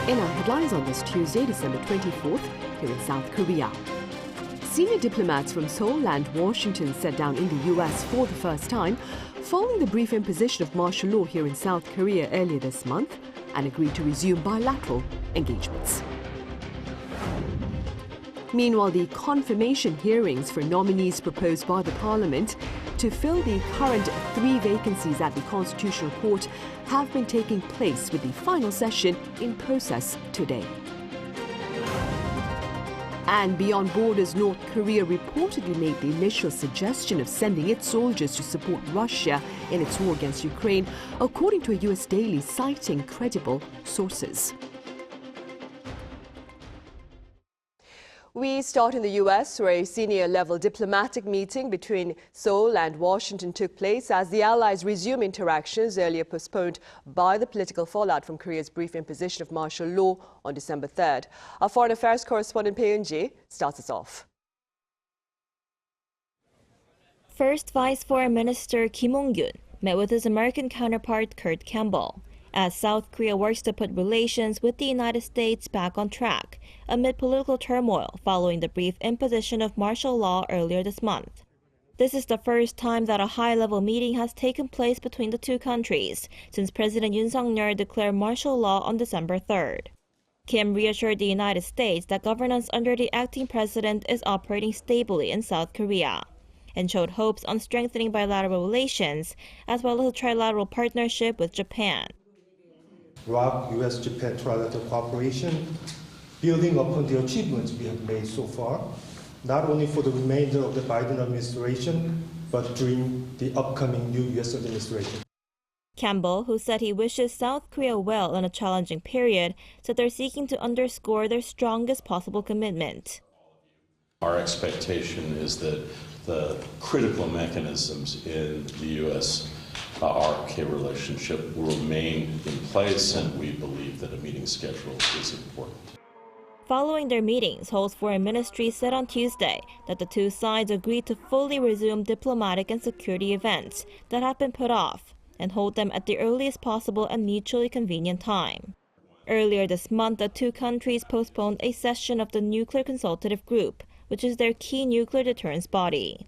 In our headlines on this Tuesday, December 24th, here in South Korea. Senior diplomats from Seoul and Washington sat down in the US for the first time following the brief imposition of martial law here in South Korea earlier this month and agreed to resume bilateral engagements. Meanwhile, the confirmation hearings for nominees proposed by the Parliament to fill the current 3 vacancies at the Constitutional Court have been taking place, with the final session in process today. And beyond borders, North Korea reportedly made the initial suggestion of sending its soldiers to support Russia in its war against Ukraine, according to a US daily citing credible sources. We start in the US, where a senior-level diplomatic meeting between Seoul and Washington took place as the allies resume interactions earlier postponed by the political fallout from Korea's brief imposition of martial law on December 3rd. Our foreign affairs correspondent Bae Eun-ji starts us off. First Vice Foreign Minister Kim Hong-kyun met with his American counterpart Kurt Campbell as South Korea works to put relations with the United States back on track amid political turmoil following the brief imposition of martial law earlier this month. This is the first time that a high-level meeting has taken place between the two countries since President Yoon Suk-yeol declared martial law on December 3rd. Kim reassured the United States that governance under the acting president is operating stably in South Korea, and showed hopes on strengthening bilateral relations as well as a trilateral partnership with Japan. ROC US-Japan trilateral cooperation, building upon the achievements we have made so far, not only for the remainder of the Biden administration, but during the upcoming new US administration. Campbell, who said he wishes South Korea well in a challenging period, said they're seeking to underscore their strongest possible commitment. Our expectation is that the critical mechanisms in the US RK relationship will remain in place, and we believe that a meeting schedule is important. Following their meetings, Seoul's foreign ministry said on Tuesday that the two sides agreed to fully resume diplomatic and security events that have been put off and hold them at the earliest possible and mutually convenient time. Earlier this month, the two countries postponed a session of the Nuclear Consultative Group, which is their key nuclear deterrence body.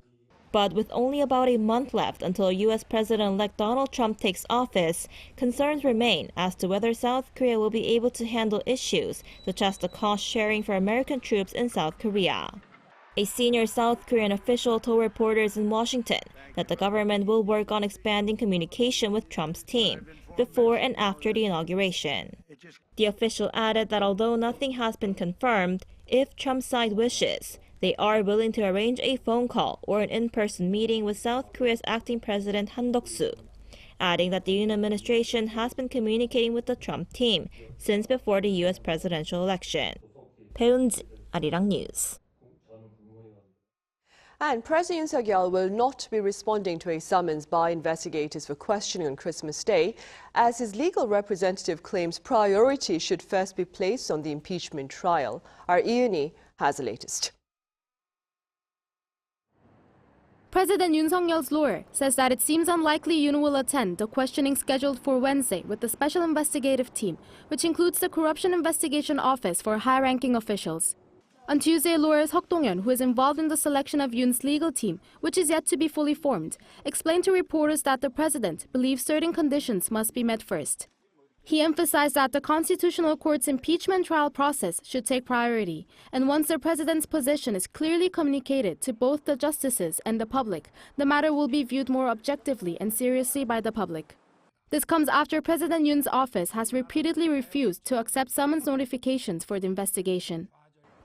But with only about a month left until U.S. President-elect Donald Trump takes office, concerns remain as to whether South Korea will be able to handle issues such as the cost sharing for American troops in South Korea. A senior South Korean official told reporters in Washington that the government will work on expanding communication with Trump's team before and after the inauguration. The official added that although nothing has been confirmed, if Trump's side wishes, they are willing to arrange a phone call or an in-person meeting with South Korea's acting president Duck-soo, adding that the Yoon administration has been communicating with the Trump team since before the U.S. presidential election. Bae Eun-ji, Arirang News. And President Yoon Suk-yeol will not be responding to a summons by investigators for questioning on Christmas Day, as his legal representative claims priority should first be placed on the impeachment trial. Our Yoon has the latest. President Yoon Suk-yeol's lawyer says that it seems unlikely Yoon will attend the questioning scheduled for Wednesday with the Special Investigative Team, which includes the Corruption Investigation Office for high-ranking officials. On Tuesday, lawyer Seok Dong-yeon, who is involved in the selection of Yoon's legal team, which is yet to be fully formed, explained to reporters that the president believes certain conditions must be met first. He emphasized that the Constitutional Court's impeachment trial process should take priority, and once the president's position is clearly communicated to both the justices and the public, the matter will be viewed more objectively and seriously by the public. This comes after President Yoon's office has repeatedly refused to accept summons notifications for the investigation.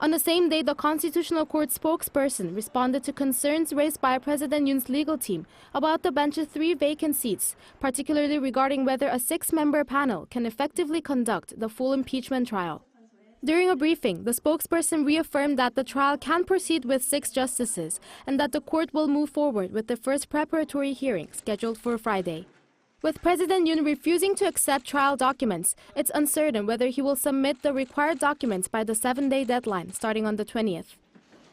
On the same day, the Constitutional Court spokesperson responded to concerns raised by President Yoon's legal team about the bench's 3 vacant seats, particularly regarding whether a 6-member panel can effectively conduct the full impeachment trial. During a briefing, the spokesperson reaffirmed that the trial can proceed with 6 justices and that the court will move forward with the first preparatory hearing scheduled for Friday. With President Yoon refusing to accept trial documents, it's uncertain whether he will submit the required documents by the 7-day deadline starting on the 20th.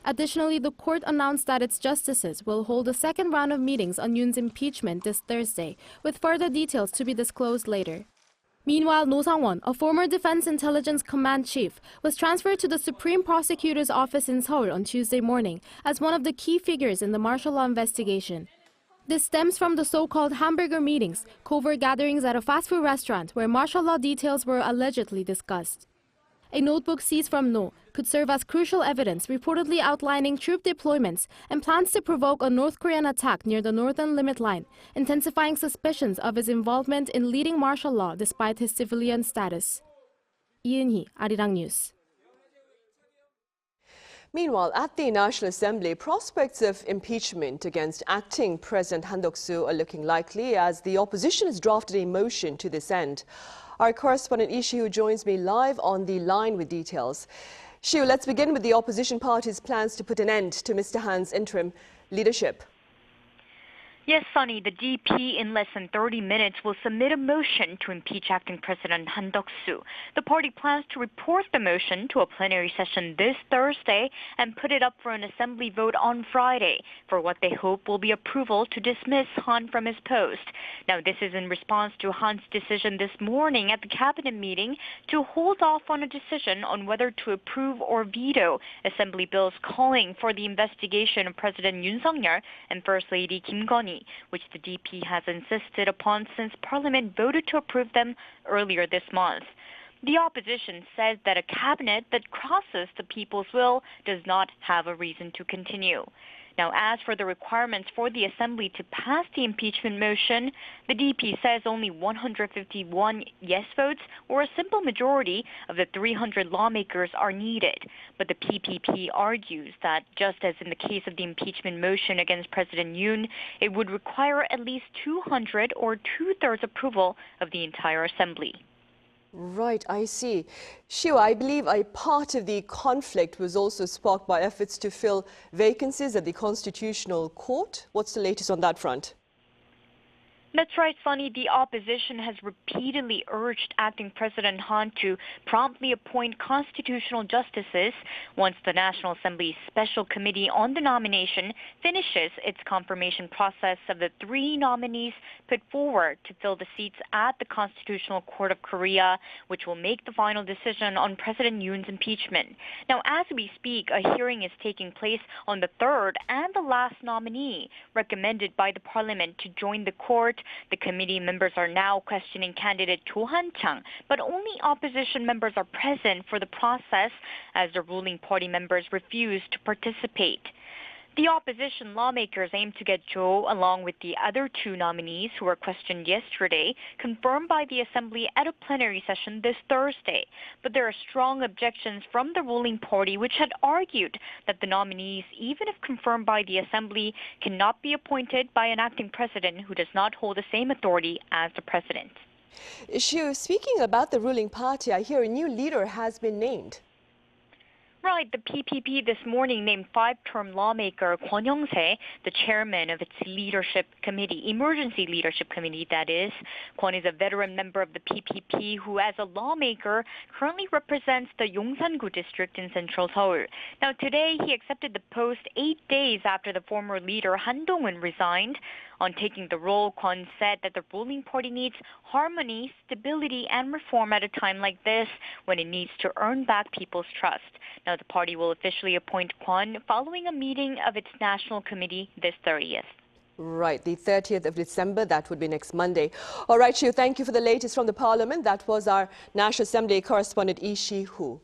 Additionally, the court announced that its justices will hold a second round of meetings on Yoon's impeachment this Thursday, with further details to be disclosed later. Meanwhile, No Sang-won, a former Defense Intelligence Command chief, was transferred to the Supreme Prosecutor's office in Seoul on Tuesday morning as one of the key figures in the martial law investigation. This stems from the so-called hamburger meetings, covert gatherings at a fast food restaurant where martial law details were allegedly discussed. A notebook seized from No could serve as crucial evidence, reportedly outlining troop deployments and plans to provoke a North Korean attack near the northern limit line, intensifying suspicions of his involvement in leading martial law despite his civilian status. Yoon, Arirang News. Meanwhile, at the National Assembly, prospects of impeachment against acting President Han Duck-soo are looking likely as the opposition has drafted a motion to this end. Our correspondent Ishiu joins me live on the line with details. Shiu, let's begin with the opposition party's plans to put an end to Mr. Han's interim leadership. Yes, Sunny, the DP in less than 30 minutes will submit a motion to impeach acting President Han Duck-soo. The party plans to report the motion to a plenary session this Thursday and put it up for an assembly vote on Friday for what they hope will be approval to dismiss Han from his post. Now, this is in response to Han's decision this morning at the cabinet meeting to hold off on a decision on whether to approve or veto assembly bills calling for the investigation of President Yoon and First Lady Kim Gon-hee, which the DP has insisted upon since Parliament voted to approve them earlier this month. The opposition says that a cabinet that crosses the people's will does not have a reason to continue. Now, as for the requirements for the Assembly to pass the impeachment motion, the DP says only 151 yes votes or a simple majority of the 300 lawmakers are needed. But the PPP argues that just as in the case of the impeachment motion against President Yoon, it would require at least 200 or two-thirds approval of the entire Assembly. Right, I see. Shiu, I believe a part of the conflict was also sparked by efforts to fill vacancies at the Constitutional Court. What's the latest on that front? That's right, Sunny. The opposition has repeatedly urged acting President Han to promptly appoint constitutional justices once the National Assembly's Special Committee on the Nomination finishes its confirmation process of the 3 nominees put forward to fill the seats at the Constitutional Court of Korea, which will make the final decision on President Yoon's impeachment. Now, as we speak, a hearing is taking place on the 3rd and the last nominee recommended by the parliament to join the court. The committee members are now questioning candidate Cho Han-chang, but only opposition members are present for the process as the ruling party members refuse to participate. The opposition lawmakers aim to get Cho, along with the other 2 nominees who were questioned yesterday, confirmed by the Assembly at a plenary session this Thursday. But there are strong objections from the ruling party, which had argued that the nominees, even if confirmed by the Assembly, cannot be appointed by an acting president who does not hold the same authority as the president. Shiu, speaking about the ruling party, I hear a new leader has been named. Right. The PPP this morning named 5-term lawmaker Kwon Young-se the chairman of its leadership committee, emergency leadership committee, that is. Kwon is a veteran member of the PPP who, as a lawmaker, currently represents the Yongsan-gu district in central Seoul. Now, today he accepted the post 8 days after the former leader Han Dong-un resigned. On taking the role, Kwon said that the ruling party needs harmony, stability, and reform at a time like this when it needs to earn back people's trust. Now, the party will officially appoint Kwon following a meeting of its national committee this 30th. Right, the 30th of December, that would be next Monday. All right, Shiu, thank you for the latest from the Parliament. That was our National Assembly correspondent, Lee Shi-hoo.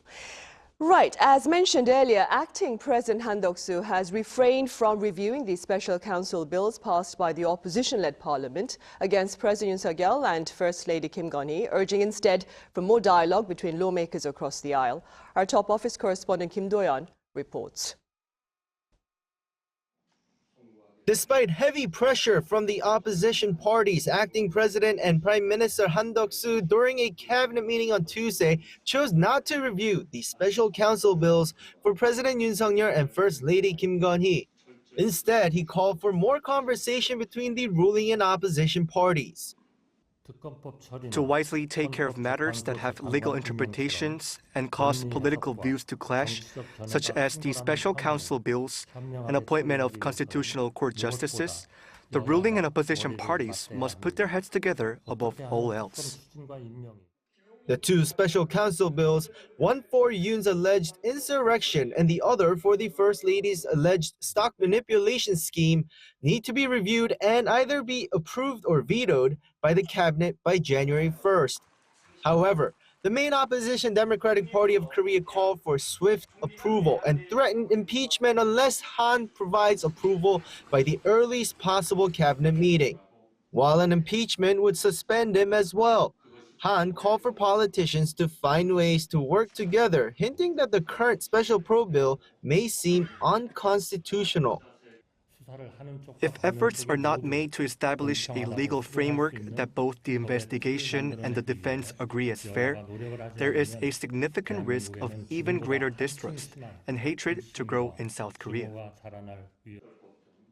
Right, as mentioned earlier, acting President Han Duck-soo has refrained from reviewing the special council bills passed by the opposition-led parliament against President Yoon and First Lady Kim Gon-hee, urging instead for more dialogue between lawmakers across the aisle. Our top office correspondent Kim Do-yeon reports. Despite heavy pressure from the opposition parties, acting President and Prime Minister Han Duck-soo during a cabinet meeting on Tuesday chose not to review the special council bills for President Yoon and First Lady Kim Gon-hee. Instead, he called for more conversation between the ruling and opposition parties. To wisely take care of matters that have legal interpretations and cause political views to clash, such as the special council bills and appointment of constitutional court justices, the ruling and opposition parties must put their heads together above all else. The two special counsel bills, one for Yoon's alleged insurrection and the other for the First Lady's alleged stock manipulation scheme, need to be reviewed and either be approved or vetoed by the cabinet by January 1st. However, the main opposition Democratic Party of Korea called for swift approval and threatened impeachment unless Han provides approval by the earliest possible cabinet meeting, while an impeachment would suspend him as well. Han called for politicians to find ways to work together, hinting that the current special probe bill may seem unconstitutional. If efforts are not made to establish a legal framework that both the investigation and the defense agree is fair, there is a significant risk of even greater distrust and hatred to grow in South Korea.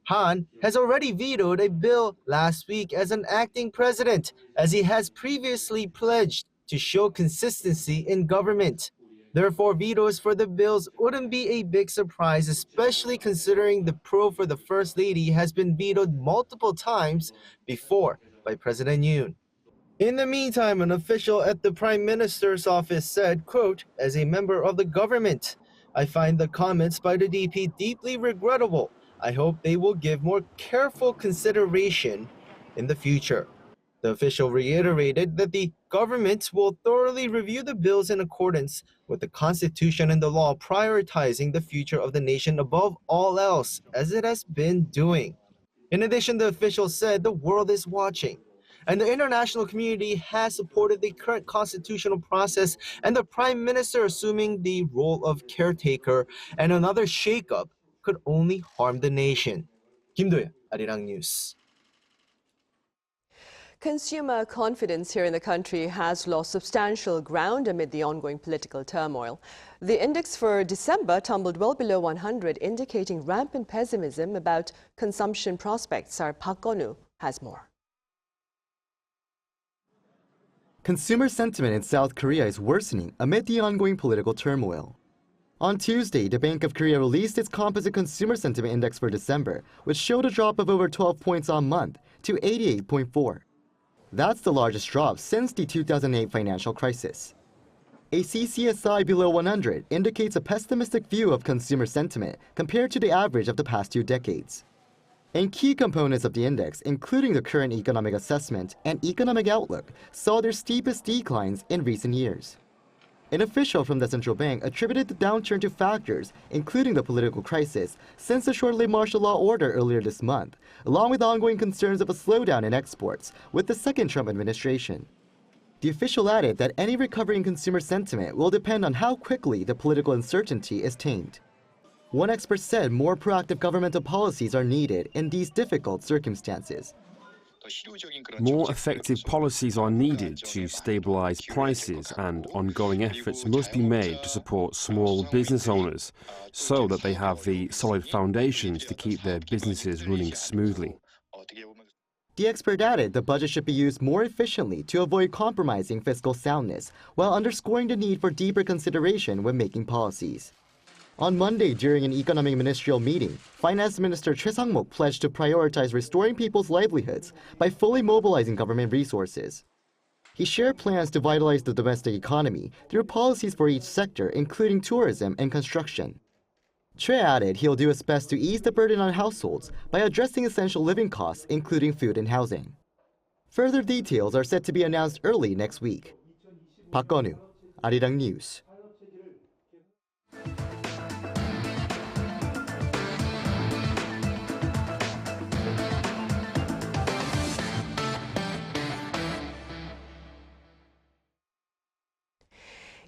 Han has already vetoed a bill last week as an acting president, as he has previously pledged to show consistency in government. Therefore, vetoes for the bills wouldn't be a big surprise, especially considering the probe for the First Lady has been vetoed multiple times before by President Yoon. In the meantime, an official at the Prime Minister's office said, quote, "As a member of the government, I find the comments by the DP deeply regrettable. I hope they will give more careful consideration in the future." The official reiterated that the government will thoroughly review the bills in accordance with the Constitution and the law, prioritizing the future of the nation above all else, as it has been doing. In addition, the official said the world is watching, and the international community has supported the current constitutional process, and the Prime Minister assuming the role of caretaker, and another shakeup could only harm the nation. Kim Do-yeon, Arirang News. Consumer confidence here in the country has lost substantial ground amid the ongoing political turmoil. The index for December tumbled well below 100, indicating rampant pessimism about consumption prospects. Our Park Gon-woo has more. Consumer sentiment in South Korea is worsening amid the ongoing political turmoil. On Tuesday, the Bank of Korea released its Composite Consumer Sentiment Index for December, which showed a drop of over 12 points on month to 88.4. That's the largest drop since the 2008 financial crisis. A CCSI below 100 indicates a pessimistic view of consumer sentiment compared to the average of the past 2 decades. And key components of the index, including the current economic assessment and economic outlook, saw their steepest declines in recent years. An official from the central bank attributed the downturn to factors, including the political crisis since the short-lived martial law order earlier this month, along with ongoing concerns of a slowdown in exports with the second Trump administration. The official added that any recovery in consumer sentiment will depend on how quickly the political uncertainty is tamed. One expert said more proactive governmental policies are needed in these difficult circumstances. More effective policies are needed to stabilize prices, and ongoing efforts must be made to support small business owners so that they have the solid foundations to keep their businesses running smoothly. The expert added the budget should be used more efficiently to avoid compromising fiscal soundness, while underscoring the need for deeper consideration when making policies. On Monday, during an economic ministerial meeting, Finance Minister Choi Sang-mok pledged to prioritize restoring people's livelihoods by fully mobilizing government resources. He shared plans to vitalize the domestic economy through policies for each sector, including tourism and construction. Choi added he'll do his best to ease the burden on households by addressing essential living costs, including food and housing. Further details are set to be announced early next week. Park Gon-woo, Arirang News.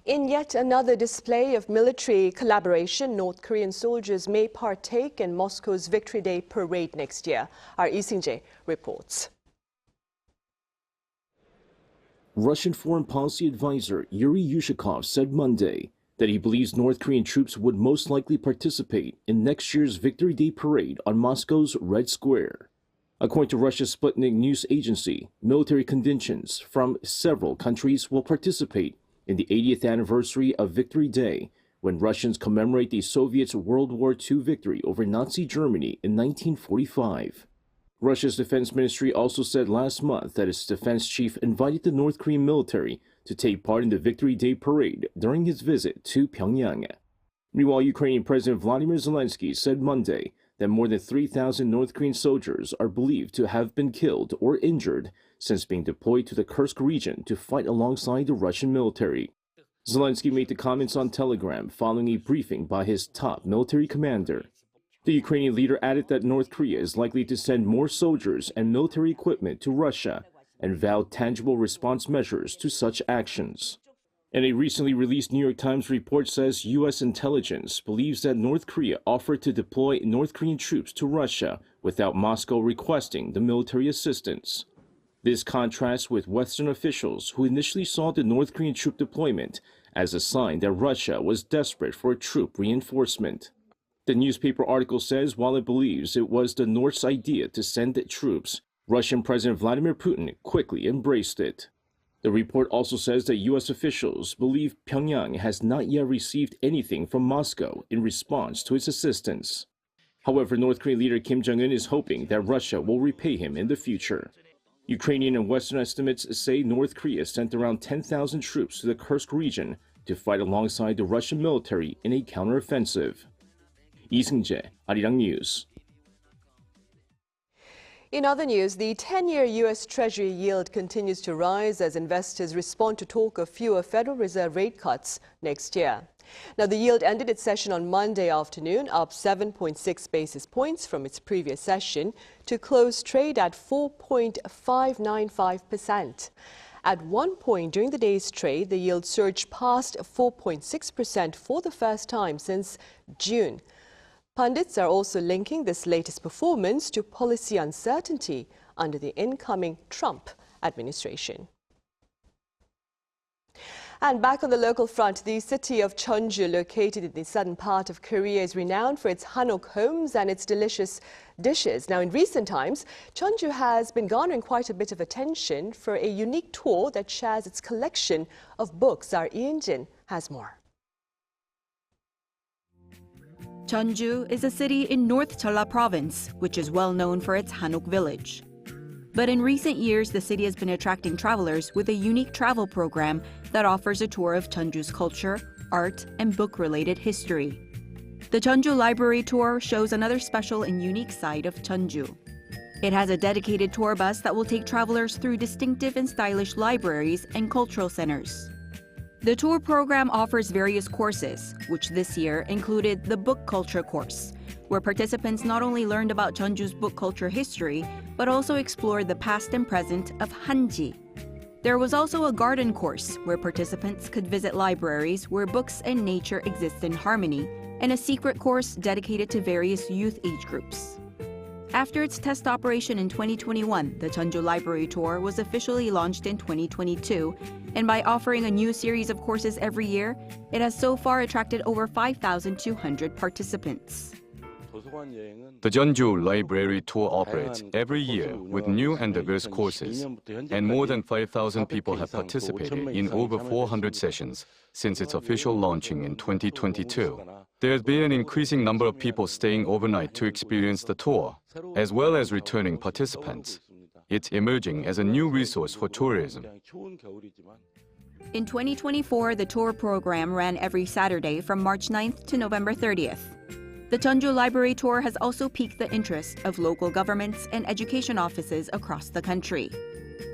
In yet another display of military collaboration, North Korean soldiers may partake in Moscow's Victory Day parade next year. Our Lee Sing-jae reports. Russian Foreign Policy Advisor Yuri Yushakov said Monday that he believes North Korean troops would most likely participate in next year's Victory Day parade on Moscow's Red Square. According to Russia's Sputnik news agency, military contingents from several countries will participate in the 80th anniversary of Victory Day, when Russians commemorate the Soviets' World War II victory over Nazi Germany in 1945. Russia's defense ministry also said last month that its defense chief invited the North Korean military to take part in the Victory Day parade during his visit to Pyongyang. Meanwhile, Ukrainian President Vladimir Zelensky said Monday that more than 3,000 North Korean soldiers are believed to have been killed or injured since being deployed to the Kursk region to fight alongside the Russian military. Zelensky made the comments on Telegram following a briefing by his top military commander. The Ukrainian leader added that North Korea is likely to send more soldiers and military equipment to Russia and vowed tangible response measures to such actions. And a recently released New York Times report says U.S. intelligence believes that North Korea offered to deploy North Korean troops to Russia without Moscow requesting the military assistance. This contrasts with Western officials who initially saw the North Korean troop deployment as a sign that Russia was desperate for a troop reinforcement. The newspaper article says while it believes it was the North's idea to send troops, Russian President Vladimir Putin quickly embraced it. The report also says that U.S. officials believe Pyongyang has not yet received anything from Moscow in response to its assistance. However, North Korean leader Kim Jong-un is hoping that Russia will repay him in the future. Ukrainian and Western estimates say North Korea sent around 10,000 troops to the Kursk region to fight alongside the Russian military in a counteroffensive. 이승재, Arirang News. In other news, the 10-year US Treasury yield continues to rise as investors respond to talk of fewer Federal Reserve rate cuts next year. Now, the yield ended its session on Monday afternoon, up 7.6 basis points from its previous session to close trade at 4.595%. At one point during the day's trade, the yield surged past 4.6% for the first time since June. Pundits are also linking this latest performance to policy uncertainty under the incoming Trump administration. And back on the local front, the city of Jeonju, located in the southern part of Korea, is renowned for its hanok homes and its delicious dishes. Now, in recent times, Jeonju has been garnering quite a bit of attention for a unique tour that shares its collection of books. Our Yoon has more. Jeonju is a city in North Jeolla Province, which is well known for its hanok village. But in recent years, the city has been attracting travelers with a unique travel program that offers a tour of Jeonju's culture, art, and book-related history. The Jeonju Library Tour shows another special and unique side of Jeonju. It has a dedicated tour bus that will take travelers through distinctive and stylish libraries and cultural centers. The tour program offers various courses, which this year included the Book Culture course, where participants not only learned about Jeonju's book culture history, but also explored the past and present of Hanji. There was also a garden course, where participants could visit libraries where books and nature exist in harmony, and a secret course dedicated to various youth age groups. After its test operation in 2021, the Jeonju Library Tour was officially launched in 2022, and by offering a new series of courses every year, it has so far attracted over 5,200 participants. The Jeonju Library Tour operates every year with new and diverse courses, and more than 5,000 people have participated in over 400 sessions since its official launching in 2022. There has been an increasing number of people staying overnight to experience the tour, as well as returning participants. It's emerging as a new resource for tourism. In 2024, the tour program ran every Saturday from March 9th to November 30th. The Jeonju Library Tour has also piqued the interest of local governments and education offices across the country.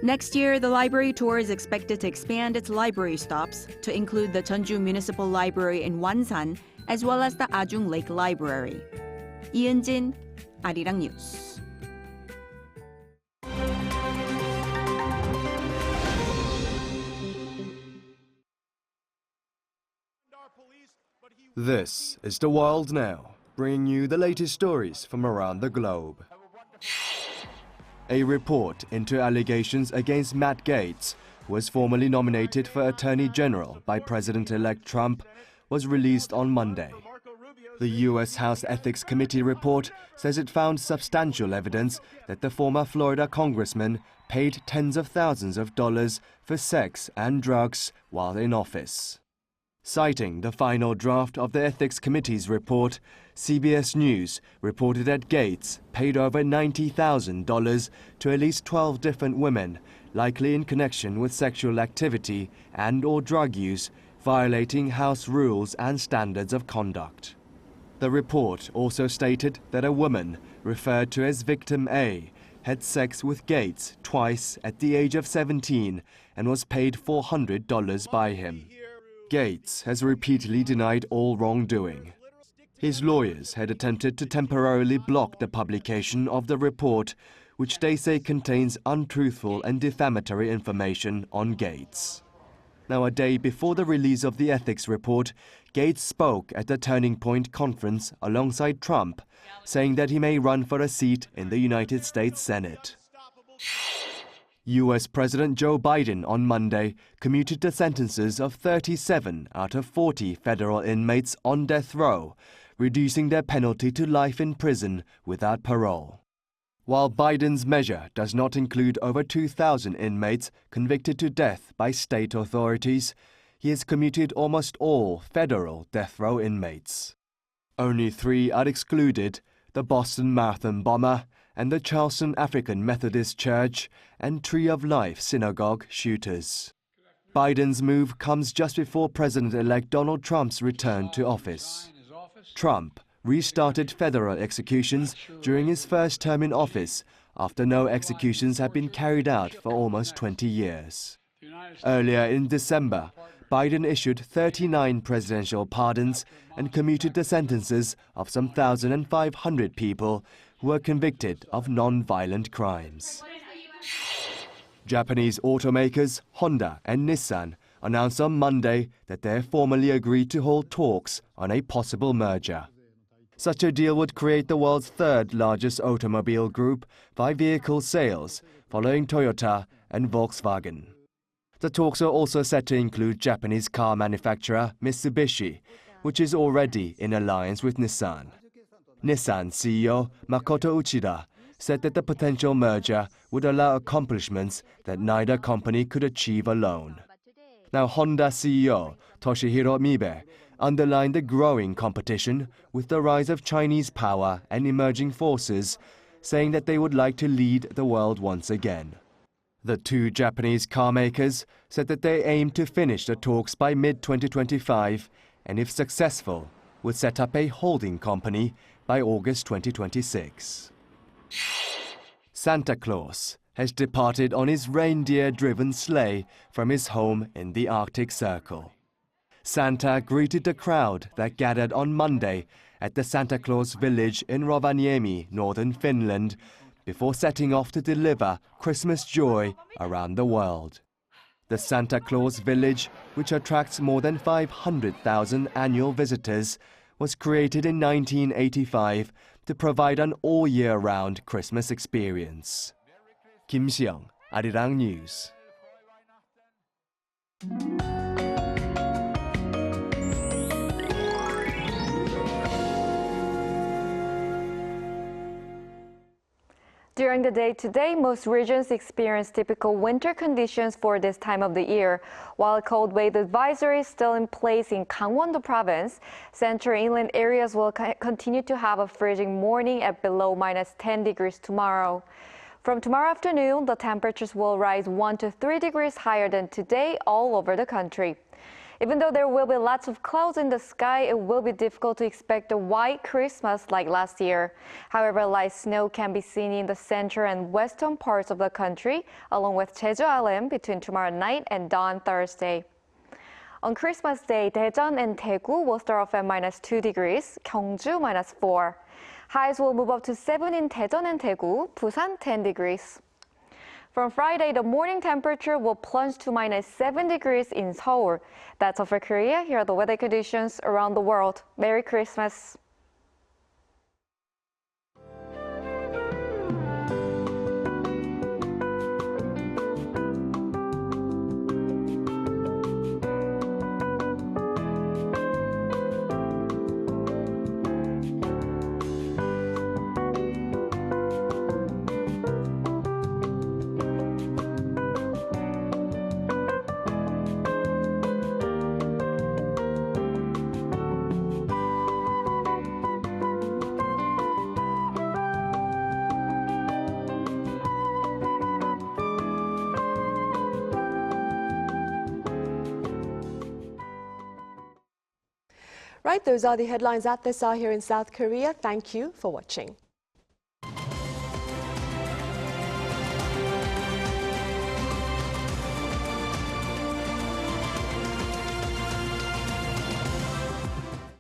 Next year, the library tour is expected to expand its library stops to include the Jeonju Municipal Library in Wonsan, as well as the Ajung Lake Library. 이은진, Arirang News. This is The World Now, bringing you the latest stories from around the globe. A report into allegations against Matt Gaetz, who was formerly nominated for Attorney General by President-elect Trump, was released on Monday. The U.S. House Ethics Committee report says it found substantial evidence that the former Florida congressman paid tens of thousands of dollars for sex and drugs while in office. Citing the final draft of the Ethics Committee's report, CBS News reported that Gaetz paid over $90,000 to at least 12 different women, likely in connection with sexual activity and/or drug use, violating House rules and standards of conduct. The report also stated that a woman, referred to as Victim A, had sex with Gaetz twice at the age of 17 and was paid $400 by him. Gaetz has repeatedly denied all wrongdoing. His lawyers had attempted to temporarily block the publication of the report, which they say contains untruthful and defamatory information on Gaetz. Now, a day before the release of the ethics report, Gaetz spoke at the Turning Point conference alongside Trump, saying that he may run for a seat in the United States Senate. US President Joe Biden on Monday commuted the sentences of 37 out of 40 federal inmates on death row, reducing their penalty to life in prison without parole. While Biden's measure does not include over 2,000 inmates convicted to death by state authorities, he has commuted almost all federal death row inmates. Only 3 are excluded: the Boston Marathon bomber and the Charleston African Methodist Church and Tree of Life synagogue shooters. Biden's move comes just before President-elect Donald Trump's return to office. Trump restarted federal executions during his first term in office after no executions had been carried out for almost 20 years. Earlier in December, Biden issued 39 presidential pardons and commuted the sentences of some 1,500 people who were convicted of non-violent crimes. Japanese automakers Honda and Nissan announced on Monday that they have formally agreed to hold talks on a possible merger. Such a deal would create the world's third largest automobile group by vehicle sales, following Toyota and Volkswagen. The talks are also set to include Japanese car manufacturer Mitsubishi, which is already in alliance with Nissan. Nissan CEO Makoto Uchida said that the potential merger would allow accomplishments that neither company could achieve alone. Now, Honda CEO Toshihiro Mibe underlined the growing competition with the rise of Chinese power and emerging forces, saying that they would like to lead the world once again. The 2 Japanese car makers said that they aim to finish the talks by mid-2025 and, if successful, would set up a holding company by August 2026. Santa Claus has departed on his reindeer-driven sleigh from his home in the Arctic Circle. Santa greeted the crowd that gathered on Monday at the Santa Claus village in Rovaniemi, northern Finland, before setting off to deliver Christmas joy around the world. The Santa Claus village, which attracts more than 500,000 annual visitors, was created in 1985 to provide an all-year-round Christmas experience. Kim Seong, Arirang News. During the day today, most regions experience typical winter conditions for this time of the year. While a cold wave advisory is still in place in Gangwon-do province, central inland areas will continue to have a freezing morning at below -10 degrees tomorrow. From tomorrow afternoon, the temperatures will rise 1 to 3 degrees higher than today all over the country. Even though there will be lots of clouds in the sky, it will be difficult to expect a white Christmas like last year. However, light snow can be seen in the central and western parts of the country, along with Jeju Island between tomorrow night and dawn Thursday. On Christmas Day, Daejeon and Daegu will start off at -2 degrees, Gyeongju -4. Highs will move up to 7 in Daejeon and Daegu, Busan 10 degrees. From Friday, the morning temperature will plunge to -7 degrees in Seoul. That's all for Korea. Here are the weather conditions around the world. Merry Christmas. Right, those are the headlines at this hour here in South Korea. Thank you for watching.